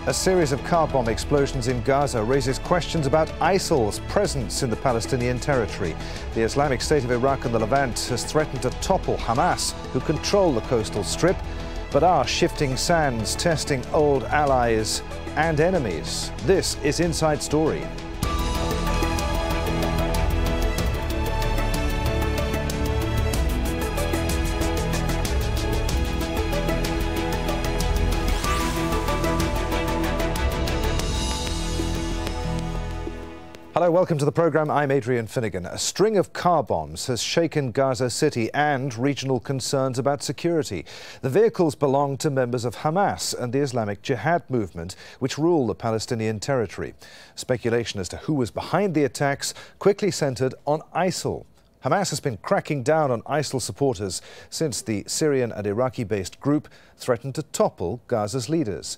A series of car bomb explosions in Gaza raises questions about ISIL's presence in the Palestinian territory. The Islamic State of Iraq and the Levant has threatened to topple Hamas, who control the coastal strip, but are shifting sands, testing old allies and enemies. This is Inside Story. Hello, welcome to the programme. I'm Adrian Finnegan. A string of car bombs has shaken Gaza City and regional concerns about security. The vehicles belong to members of Hamas and the Islamic Jihad movement, which rule the Palestinian territory. Speculation as to who was behind the attacks quickly centred on Isil. Hamas has been cracking down on Isil supporters since the Syrian and Iraqi-based group threatened to topple Gaza's leaders.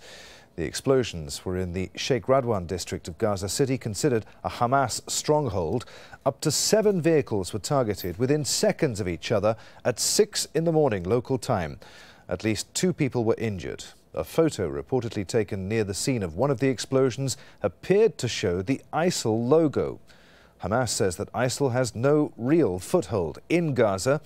The explosions were in the Sheikh Radwan district of Gaza City, considered a Hamas stronghold. Up to 7 vehicles were targeted within seconds of each other at 6 in the morning local time. At least 2 people were injured. A photo reportedly taken near the scene of one of the explosions appeared to show the Isil logo. Hamas says that Isil has no real foothold in Gaza,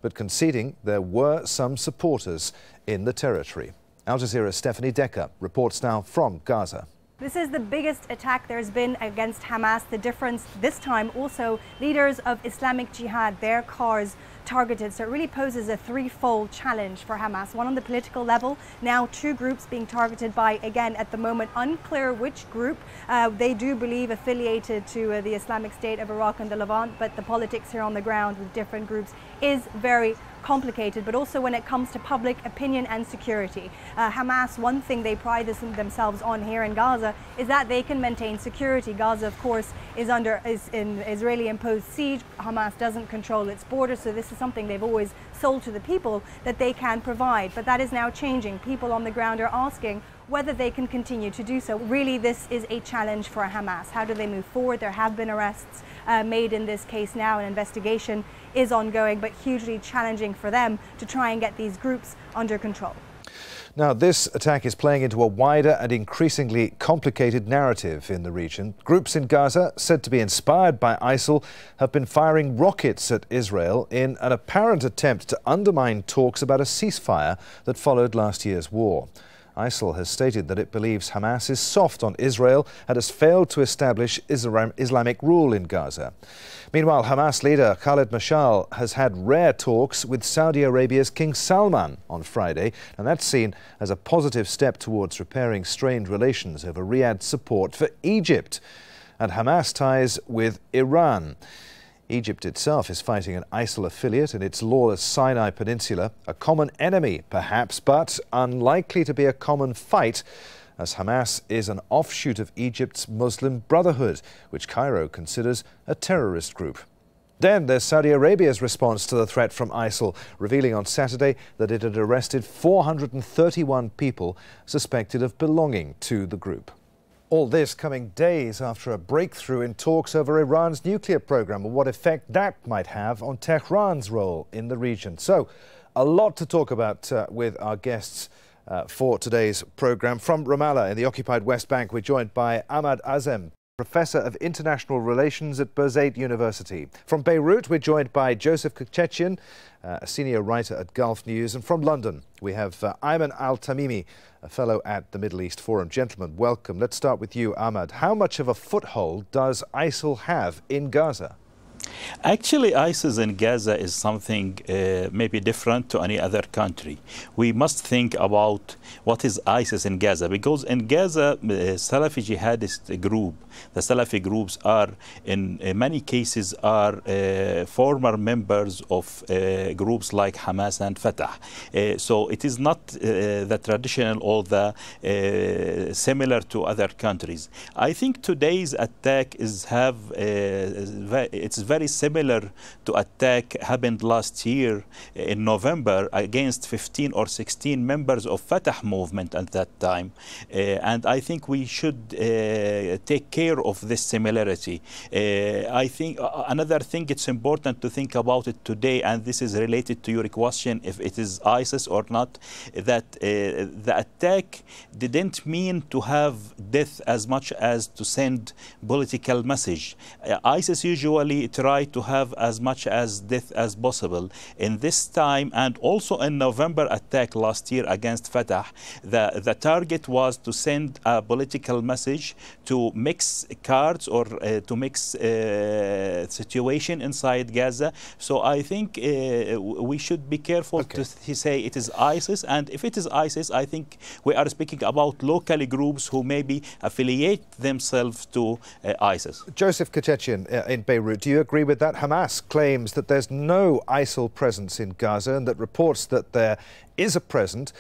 but conceding there were some supporters in the territory. Al Jazeera's Stephanie Decker reports now from Gaza. This is the biggest attack there's been against Hamas. The difference this time also leaders of Islamic Jihad, their cars targeted. So it really poses a threefold challenge for Hamas. One on the political level, now 2 groups being targeted by, again, at the moment, unclear which group. They do believe affiliated to the Islamic State of Iraq and the Levant, but the politics here on the ground with different groups is very complicated, but also when it comes to public opinion and security. Hamas, one thing they pride themselves on here in Gaza is that they can maintain security. Gaza, of course, is in Israeli-imposed siege. Hamas doesn't control its borders, so this is something they've always sold to the people that they can provide. But that is now changing. People on the ground are asking whether they can continue to do so. Really, this is a challenge for Hamas. How do they move forward? There have been arrests made in this case now. An investigation is ongoing, but hugely challenging for them to try and get these groups under control. Now, this attack is playing into a wider and increasingly complicated narrative in the region. Groups in Gaza, said to be inspired by Isil, have been firing rockets at Israel in an apparent attempt to undermine talks about a ceasefire that followed last year's war. Isil has stated that it believes Hamas is soft on Israel and has failed to establish Islamic rule in Gaza. Meanwhile, Hamas leader Khaled Mashal has had rare talks with Saudi Arabia's King Salman on Friday, and that's seen as a positive step towards repairing strained relations over Riyadh's support for Egypt and Hamas ties with Iran. Egypt itself is fighting an Isil affiliate in its lawless Sinai Peninsula, a common enemy perhaps, but unlikely to be a common fight, as Hamas is an offshoot of Egypt's Muslim Brotherhood, which Cairo considers a terrorist group. Then there's Saudi Arabia's response to the threat from Isil, revealing on Saturday that it had arrested 431 people suspected of belonging to the group. All this coming days after a breakthrough in talks over Iran's nuclear program and what effect that might have on Tehran's role in the region. So, a lot to talk about with our guests for today's program. From Ramallah in the occupied West Bank, we're joined by Ahmad Azem, Professor of International Relations at Birzeit University. From Beirut, we're joined by Joseph Kekchechian, a senior writer at Gulf News. And from London, we have Ayman Al-Tamimi, a fellow at the Middle East Forum. Gentlemen, welcome. Let's start with you, Ahmad. How much of a foothold does ISIL have in Gaza? Actually, ISIS in Gaza is something maybe different to any other country. We must think about what is ISIS in Gaza, because in Gaza, Salafi jihadist group, the Salafi groups are, in many cases, are former members of groups like Hamas and Fatah. So it is not the traditional or the similar to other countries. I think today's attack is it's very similar to attack happened last year in November against 15 or 16 members of Fatah movement at that time. And I think we should take care of this similarity. I think another thing it's important to think about it today, and this is related to your question if it is ISIS or not, that the attack didn't mean to have death as much as to send political message. ISIS usually try to have as much as death as possible. In this time, and also in November attack last year against Fatah, the target was to send a political message, to mix cards or to mix situation inside Gaza. So I think we should be careful to say it is ISIS, and if it is ISIS, I think we are speaking about local groups who maybe affiliate themselves to ISIS. Joseph Kachechian in Beirut, do you agree with that? Hamas claims that there's no ISIL presence in Gaza and that reports that there is a presence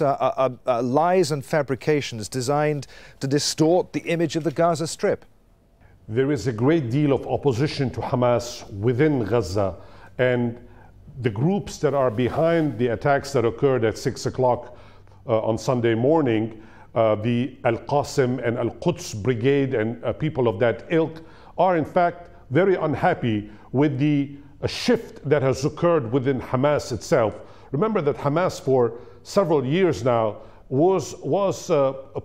are lies and fabrications designed to distort the image of the Gaza Strip. There is a great deal of opposition to Hamas within Gaza, and the groups that are behind the attacks that occurred at 6 o'clock on Sunday morning, the Al-Qasim and Al-Quds Brigade and people of that ilk, are in fact very unhappy with the shift that has occurred within Hamas itself. Remember that Hamas for several years now was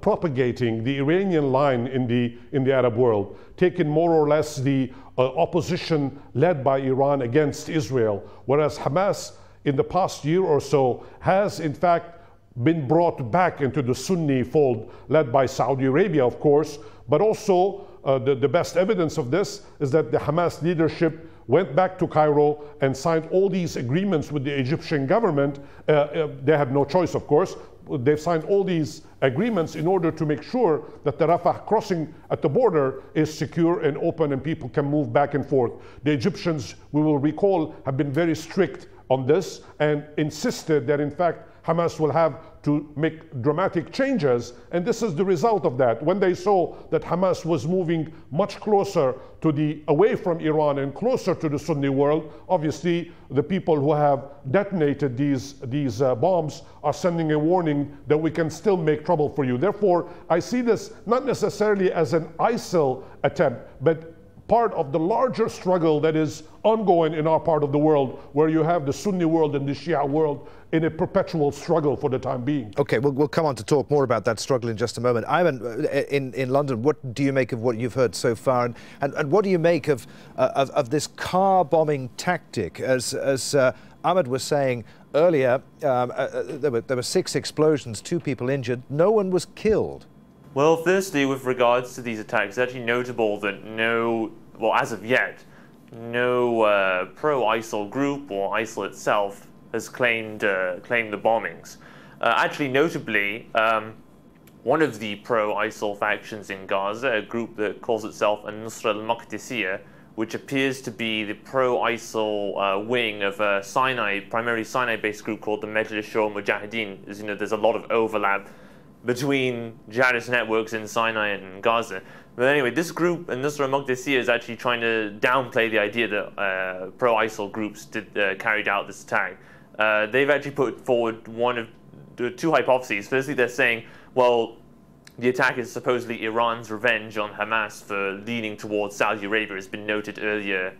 propagating the Iranian line in the Arab world, taking more or less the opposition led by Iran against Israel, whereas Hamas in the past year or so has in fact been brought back into the Sunni fold, led by Saudi Arabia, of course, but also the best evidence of this is that the Hamas leadership went back to Cairo and signed all these agreements with the Egyptian government. They have no choice, of course. They've signed all these agreements in order to make sure that the Rafah crossing at the border is secure and open and people can move back and forth. The Egyptians, we will recall, have been very strict on this and insisted that in fact Hamas will have to make dramatic changes, and this is the result of that. When they saw that Hamas was moving much closer to away from Iran and closer to the Sunni world, obviously the people who have detonated these bombs are sending a warning that we can still make trouble for you. Therefore, I see this not necessarily as an ISIL attempt, but part of the larger struggle that is ongoing in our part of the world, where you have the Sunni world and the Shia world in a perpetual struggle for the time being. Okay, we'll come on to talk more about that struggle in just a moment. Ivan, in London, what do you make of what you've heard so far, and what do you make of this car bombing tactic? As Ahmed was saying earlier, there were 6 explosions, 2 people injured, no one was killed. Well, firstly, with regards to these attacks, it's actually notable that as of yet, no pro-ISIL group or ISIL itself has claimed the bombings. Actually, notably, one of the pro-ISIL factions in Gaza, a group that calls itself Al-Nusra al-Maqdisiyya, which appears to be the pro-ISIL wing of a primarily Sinai-based group called the Majlis Shura Mujahideen. As you know, there's a lot of overlap between jihadist networks in Sinai and Gaza. But anyway, this group, Al-Nusra al-Maqdisiyya, is actually trying to downplay the idea that pro-ISIL groups carried out this attack. They've actually put forward 2 hypotheses. Firstly, they're saying, well, the attack is supposedly Iran's revenge on Hamas for leaning towards Saudi Arabia. It's been noted earlier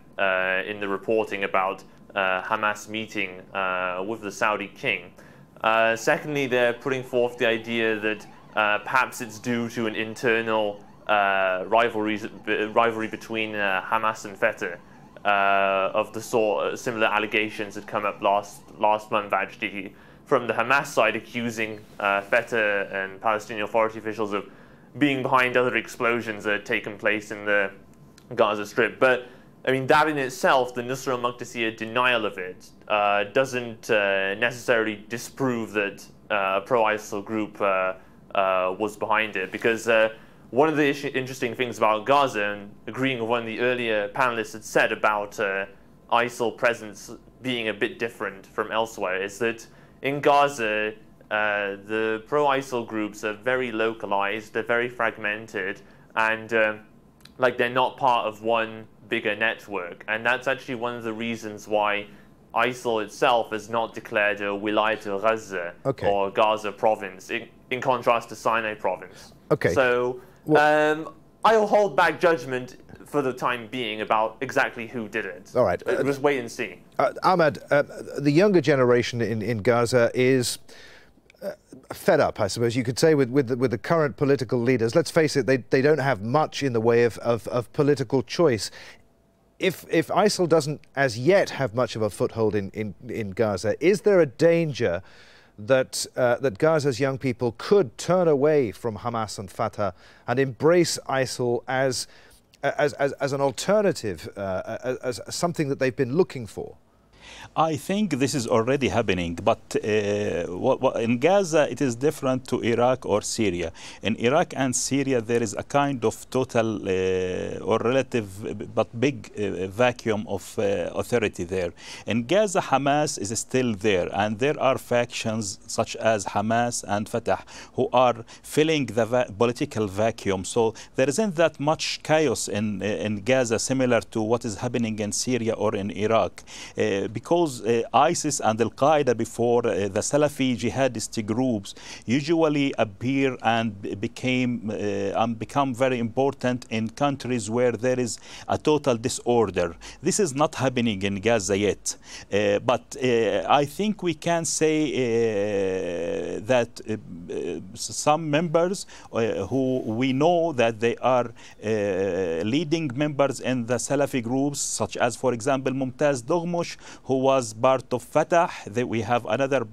in the reporting about Hamas meeting with the Saudi king. Secondly, they're putting forth the idea that perhaps it's due to an internal rivalry between Hamas and Fatah, of the sort similar allegations had come up last month actually from the Hamas side, accusing Fatah and Palestinian Authority officials of being behind other explosions that had taken place in the Gaza Strip. But I mean, that in itself, the Nusra al-Maqdisiyya denial of it doesn't necessarily disprove that a pro-ISIL group was behind it, because one of the interesting things about Gaza, and agreeing with one of the earlier panelists had said about ISIL presence being a bit different from elsewhere, is that in Gaza, the pro-ISIL groups are very localized, they're very fragmented, and they're not part of one bigger network. And that's actually one of the reasons why ISIL itself has not declared a Wilayat al-Gaza or Gaza province, in contrast to Sinai province. Okay. So I'll hold back judgment for the time being about exactly who did it. All right. Just wait and see. Ahmad, the younger generation in Gaza is fed up, I suppose you could say, with the current political leaders. Let's face it, they don't have much in the way of political choice. If ISIL doesn't as yet have much of a foothold in Gaza, is there a danger that Gaza's young people could turn away from Hamas and Fatah and embrace ISIL as an alternative, as something that they've been looking for? I think this is already happening, but in Gaza it is different to Iraq or Syria. In Iraq and Syria there is a kind of total or relative but big vacuum of authority there. In Gaza, Hamas is still there, and there are factions such as Hamas and Fatah who are filling the political vacuum. So there isn't that much chaos in Gaza, similar to what is happening in Syria or in Iraq. Because ISIS and Al-Qaeda before, the Salafi jihadist groups usually appear and become very important in countries where there is a total disorder. This is not happening in Gaza yet. But I think we can say that some members who we know that they are leading members in the Salafi groups, such as, for example, Mumtaz Doghmush, who was part of Fatah. We have another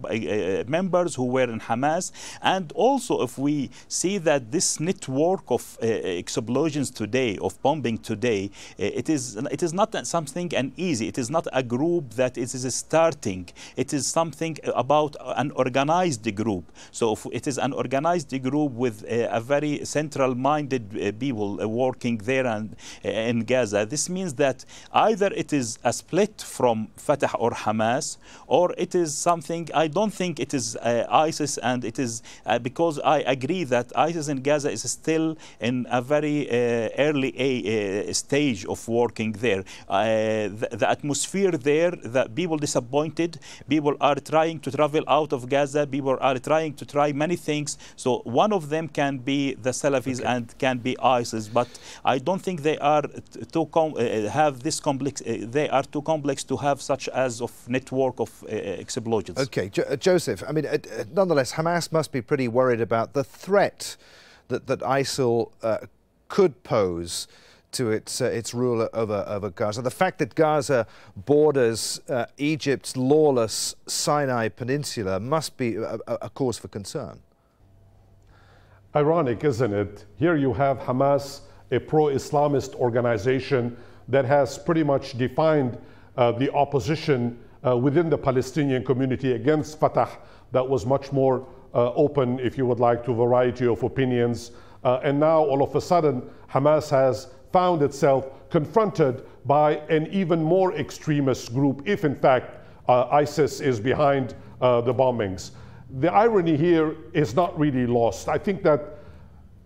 members who were in Hamas. And also, if we see that this network of explosions today, of bombing today, it is not something easy. It is not a group that it is starting. It is something about an organized group. So if it is an organized group with a very central-minded people working there and in Gaza, this means that either it is a split from Fatah or Hamas, or it is something. I don't think it is ISIS, and it is because I agree that ISIS in Gaza is still in a very early stage of working there. The atmosphere there, the people disappointed, people are trying to travel out of Gaza, people are trying to try many things. So one of them can be the Salafis and can be ISIS, but I don't think they are have this complex. They are too complex to have such as of network of explosions. Okay, Joseph, I mean, nonetheless, Hamas must be pretty worried about the threat that ISIL could pose to its rule over Gaza. The fact that Gaza borders Egypt's lawless Sinai Peninsula must be a cause for concern. Ironic, isn't it? Here you have Hamas, a pro-Islamist organization that has pretty much defined the opposition within the Palestinian community against Fatah that was much more open, if you would like, to a variety of opinions. And now, all of a sudden, Hamas has found itself confronted by an even more extremist group, if in fact ISIS is behind the bombings. The irony here is not really lost. I think that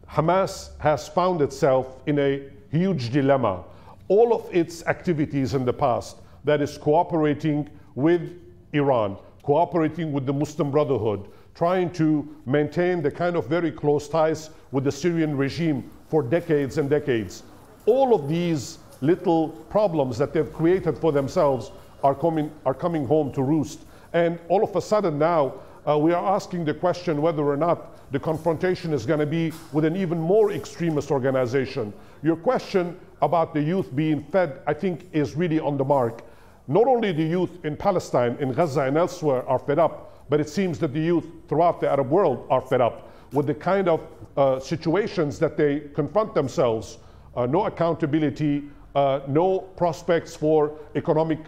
Hamas has found itself in a huge dilemma. All of its activities in the past, that is cooperating with Iran, cooperating with the Muslim Brotherhood, trying to maintain the kind of very close ties with the Syrian regime for decades and decades. All of these little problems that they've created for themselves are coming home to roost. And all of a sudden now, we are asking the question whether or not the confrontation is going to be with an even more extremist organization. Your question about the youth being fed, I think, is really on the mark. Not only the youth in Palestine, in Gaza and elsewhere are fed up, but it seems that the youth throughout the Arab world are fed up with the kind of situations that they confront themselves. No accountability, no prospects for economic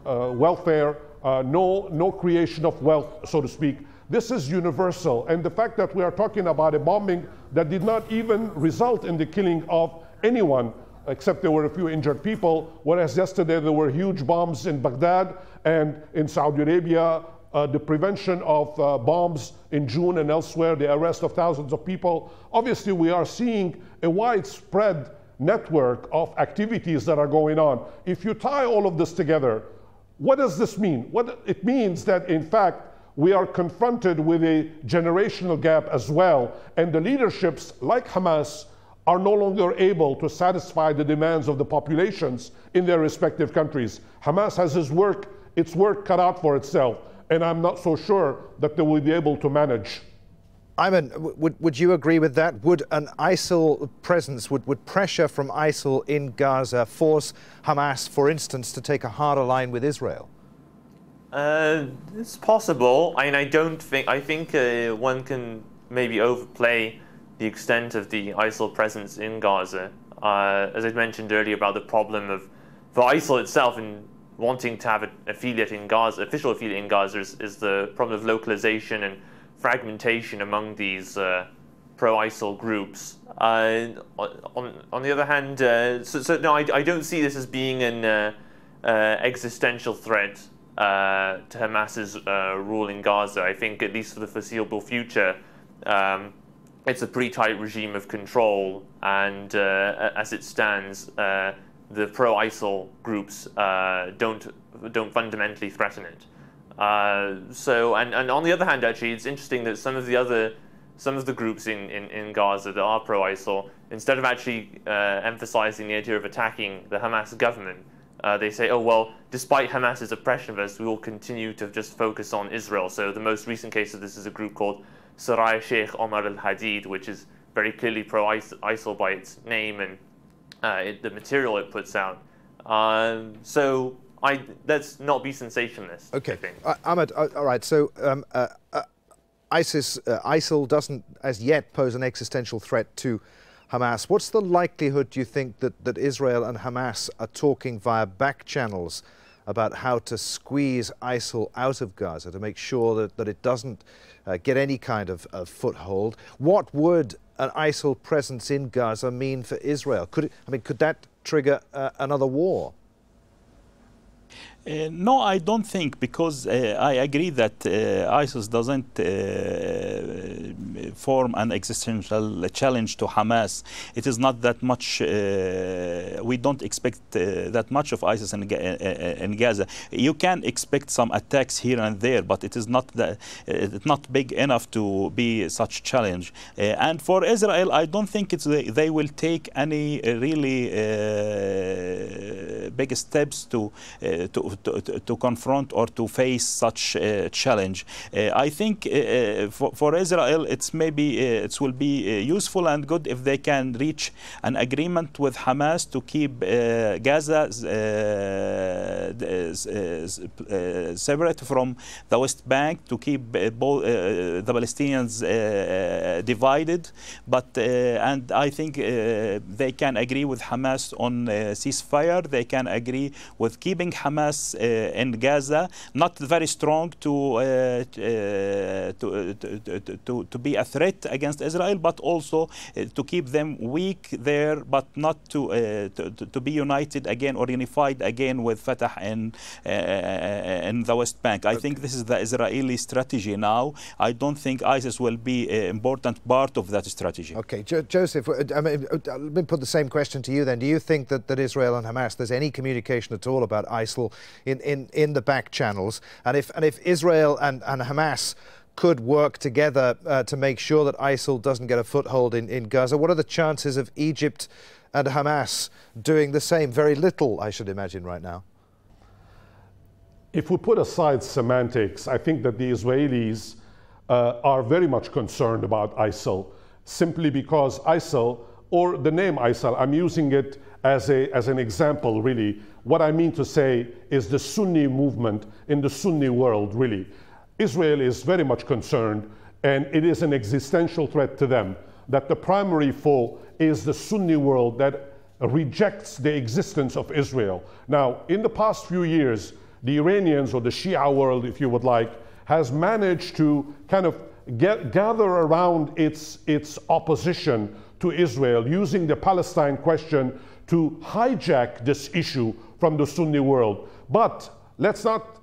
welfare, no creation of wealth, so to speak. This is universal. And the fact that we are talking about a bombing that did not even result in the killing of anyone, except there were a few injured people, whereas yesterday there were huge bombs in Baghdad and in Saudi Arabia, the prevention of bombs in June and elsewhere, the arrest of thousands of people. Obviously, we are seeing a widespread network of activities that are going on. If you tie all of this together, what does this mean? What it means that, in fact, we are confronted with a generational gap as well, and the leaderships like Hamas are no longer able to satisfy the demands of the populations in their respective countries. Hamas has its work cut out for itself, and I'm not so sure that they will be able to manage. Ayman, would you agree with that? Would an ISIL presence, would pressure from ISIL in Gaza force Hamas, for instance, to take a harder line with Israel? It's possible. I think one can maybe overplay the extent of the ISIL presence in Gaza. As I mentioned earlier about the problem for ISIL itself in wanting to have an affiliate in Gaza, official affiliate in Gaza, is the problem of localization and fragmentation among these pro-ISIL groups. On the other hand, no, I don't see this as being an existential threat to Hamas's rule in Gaza. I think, at least for the foreseeable future, it's a pretty tight regime of control, and as it stands, the pro-ISIL groups don't fundamentally threaten it. And on the other hand, actually, it's interesting that some of the groups in Gaza that are pro-ISIL, instead of actually emphasizing the idea of attacking the Hamas government, they say, oh, well, despite Hamas's oppression of us, we will continue to just focus on Israel. So the most recent case of this is a group called Saraya Sheikh Omar al-Hadid, which is very clearly pro-ISIL by its name and the material it puts out. So let's not be sensationalist. Okay, I think. Ahmed, all right, so ISIL doesn't as yet pose an existential threat to Hamas. What's the likelihood, do you think, that Israel and Hamas are talking via back channels about how to squeeze ISIL out of Gaza to make sure that it doesn't get any kind of foothold? What would an ISIL presence in Gaza mean for Israel? Could that trigger another war? No, I don't think, because I agree that ISIS doesn't form an existential challenge to Hamas. It is not that much, we don't expect that much of ISIS in Gaza. You can expect some attacks here and there, but it is not not big enough to be such challenge. And for Israel, I don't think they will take any really big steps to confront or to face such challenge. I think for Israel, it will be useful and good if they can reach an agreement with Hamas to keep Gaza separate from the West Bank, to keep both the Palestinians divided. But and I think they can agree with Hamas on ceasefire. They can agree with keeping Hamas in Gaza, not very strong to be a threat against Israel, but also to keep them weak there, but not to be united again or unified again with Fatah in the West Bank. I think this is the Israeli strategy now. I don't think ISIS will be an important part of that strategy. Okay, Joseph, I mean, let me put the same question to you then. Do you think that Israel and Hamas, there's any communication at all about ISIL in the back channels? And if Israel and Hamas could work together to make sure that ISIL doesn't get a foothold in Gaza, what are the chances of Egypt and Hamas doing the same? Very little, I should imagine, right now. If we put aside semantics, I think that the Israelis are very much concerned about ISIL, simply because ISIL, or the name ISIL, I'm using it as an example, really. What I mean to say is the Sunni movement in the Sunni world, really. Israel is very much concerned, and it is an existential threat to them, that the primary foe is the Sunni world that rejects the existence of Israel. Now, in the past few years, the Iranians, or the Shia world, if you would like, has managed to kind of gather around its opposition to Israel, using the Palestine question to hijack this issue from the Sunni world. But let's not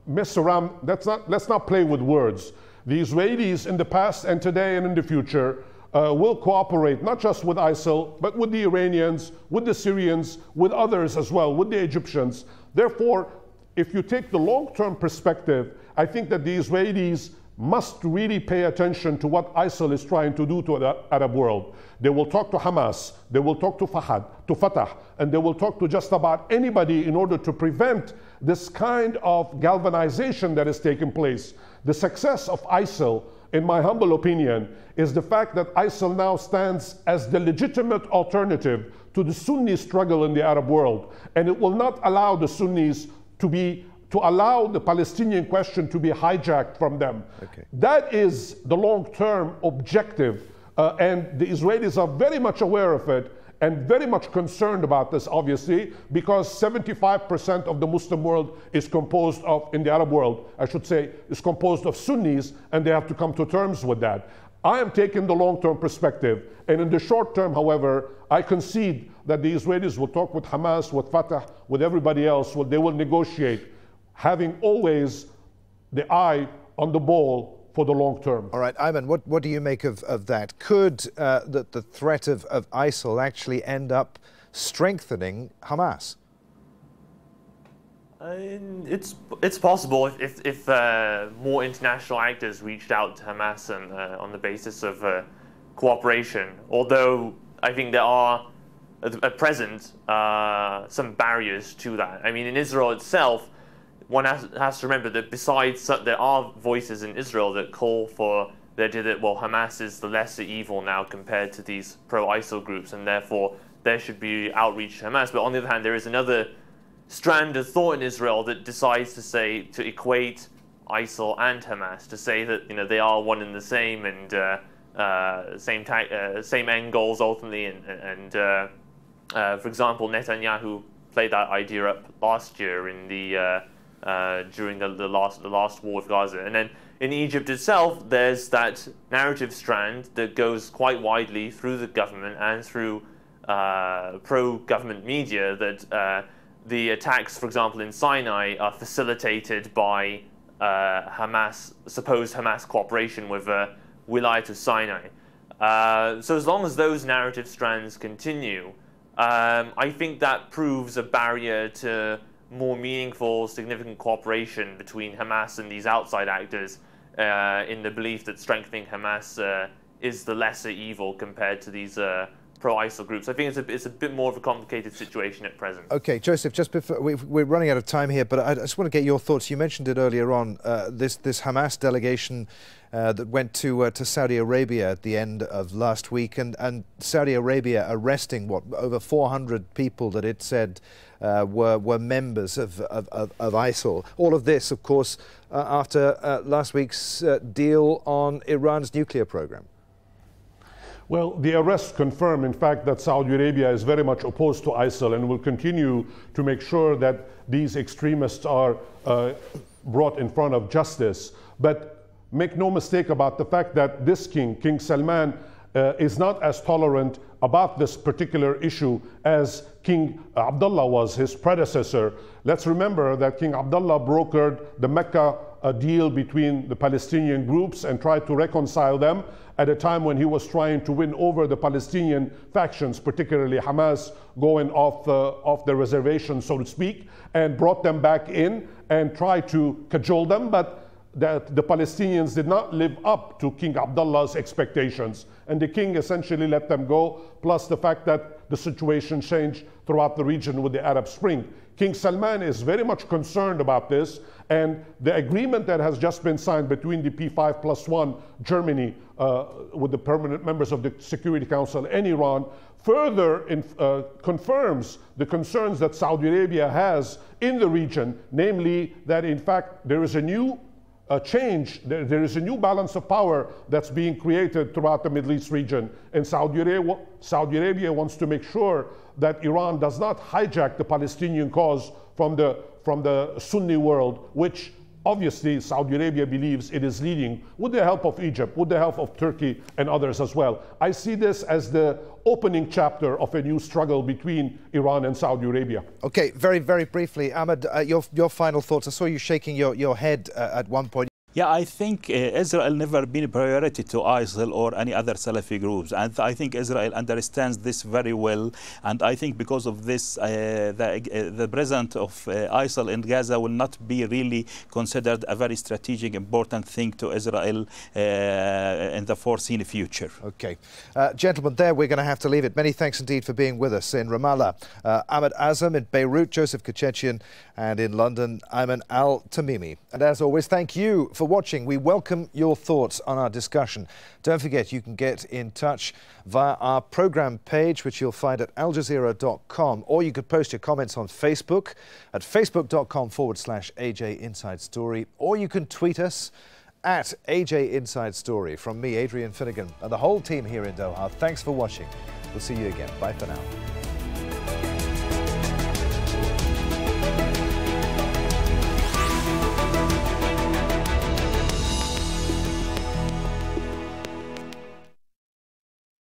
mess around, let's not play with words. The Israelis in the past and today and in the future will cooperate not just with ISIL, but with the Iranians, with the Syrians, with others as well, with the Egyptians. Therefore, if you take the long-term perspective, I think that the Israelis must really pay attention to what ISIL is trying to do to the Arab world. They will talk to Hamas, they will talk to Fatah, and they will talk to just about anybody in order to prevent this kind of galvanization that is taking place. The success of ISIL, in my humble opinion, is the fact that ISIL now stands as the legitimate alternative to the Sunni struggle in the Arab world. And it will not allow the Sunnis to allow the Palestinian question to be hijacked from them. Okay. That is the long-term objective, and the Israelis are very much aware of it and very much concerned about this, obviously, because 75% of the Muslim world is composed of, in the Arab world, I should say, is composed of Sunnis, and they have to come to terms with that. I am taking the long-term perspective, and in the short term, however, I concede that the Israelis will talk with Hamas, with Fatah, with everybody else. They will negotiate, having always the eye on the ball for the long term. All right, Ayman, what do you make of that? Could the threat of ISIL actually end up strengthening Hamas? It's possible if more international actors reached out to Hamas and, on the basis of cooperation. Although I think there are at present some barriers to that. I mean, in Israel itself, one has to remember that besides there are voices in Israel that call for the idea that, well, Hamas is the lesser evil now compared to these pro-ISIL groups, and therefore there should be outreach to Hamas. But on the other hand, there is another strand of thought in Israel that decides to equate ISIL and Hamas, to say that they are one and the same, and same end goals ultimately. And for example, Netanyahu played that idea up last year in the during the last war with Gaza. And then in Egypt itself, there's that narrative strand that goes quite widely through the government and through pro-government media that the attacks, for example, in Sinai are facilitated by supposed Hamas cooperation with Wilayat of Sinai. So as long as those narrative strands continue, I think that proves a barrier to more meaningful, significant cooperation between Hamas and these outside actors, in the belief that strengthening Hamas is the lesser evil compared to these pro-ISIL groups. I think it's a bit more of a complicated situation at present. Okay, Joseph, just before we're running out of time here, but I just want to get your thoughts. You mentioned it earlier on, this Hamas delegation that went to Saudi Arabia at the end of last week, and Saudi Arabia arresting over 400 people that it said were members of ISIL. All of this, of course, after last week's deal on Iran's nuclear program. Well, the arrests confirm, in fact, that Saudi Arabia is very much opposed to ISIL and will continue to make sure that these extremists are brought in front of justice. But make no mistake about the fact that this king, King Salman, is not as tolerant about this particular issue as King Abdullah was, his predecessor. Let's remember that King Abdullah brokered the Mecca deal between the Palestinian groups and tried to reconcile them at a time when he was trying to win over the Palestinian factions, particularly Hamas, going off the reservation, so to speak, and brought them back in and tried to cajole them, but that the Palestinians did not live up to King Abdullah's expectations. And the king essentially let them go, plus the fact that the situation changed throughout the region with the Arab Spring. King Salman is very much concerned about this, and the agreement that has just been signed between the P5+1, Germany, with the permanent members of the Security Council, and Iran, further confirms the concerns that Saudi Arabia has in the region, namely that in fact there is a new change, there is a new balance of power that's being created throughout the Middle East region. And Saudi Arabia wants to make sure that Iran does not hijack the Palestinian cause from the Sunni world, which obviously Saudi Arabia believes it is leading with the help of Egypt, with the help of Turkey and others as well. I see this as the opening chapter of a new struggle between Iran and Saudi Arabia. Okay, very, very briefly, Ahmed, your final thoughts. I saw you shaking your head at one point. Yeah, I think Israel never been a priority to ISIL or any other Salafi groups, and I think Israel understands this very well. And I think because of this, the presence of ISIL in Gaza will not be really considered a very strategic, important thing to Israel in the foreseen future. Okay, gentlemen, there we're going to have to leave it. Many thanks indeed for being with us in Ramallah. Ahmed Azam in Beirut, Joseph Kachechian, and in London, Ayman Al-Tamimi. And as always, thank you for watching. We welcome your thoughts on our discussion. Don't forget, you can get in touch via our programme page, which you'll find at aljazeera.com, or you could post your comments on Facebook at facebook.com/AJ Inside Story, or you can tweet us at AJ Inside Story. From me, Adrian Finnegan, and the whole team here in Doha, thanks for watching. We'll see you again. Bye for now.